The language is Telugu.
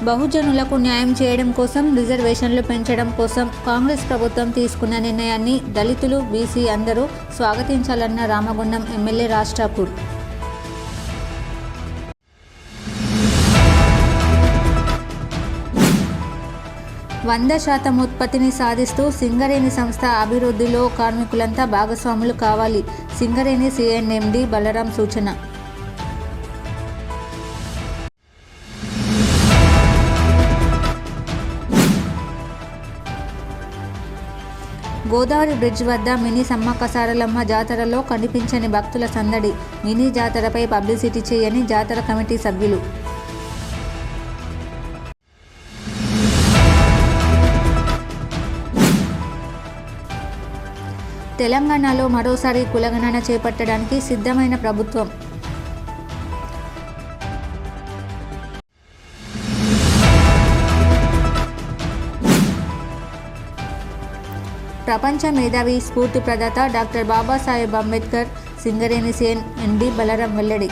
బహుజనులకు న్యాయం చేయడం కోసం, రిజర్వేషన్లు పెంచడం కోసం కాంగ్రెస్ ప్రభుత్వం తీసుకున్న నిర్ణయాన్ని దళితులు, బీసీ అందరూ స్వాగతించాలన్న రామగుండం ఎమ్మెల్యే రాజ్ ఠాకూర్. వంద శాతం ఉత్పత్తిని సాధిస్తూ సింగరేణి సంస్థ అభివృద్ధిలో కార్మికులంతా భాగస్వాములు కావాలి. సింగరేణి సిఎండి బలరాం సూచన. గోదావరి బ్రిడ్జ్ వద్ద మినీ సమ్మక్క సారలమ్మ జాతరలో కనిపించని భక్తుల సందడి. మినీ జాతరపై పబ్లిసిటీ చేయని జాతర కమిటీ సభ్యులు. తెలంగాణలో మరోసారి కులగణన చేపట్టడానికి సిద్ధమైన ప్రభుత్వం. ప్రపంచ మేధావి, స్ఫూర్తి ప్రదాత డాక్టర్ బాబాసాహెబ్ అంబేద్కర్ సింగరేణి సిఎండి బలరాం వెల్లడి.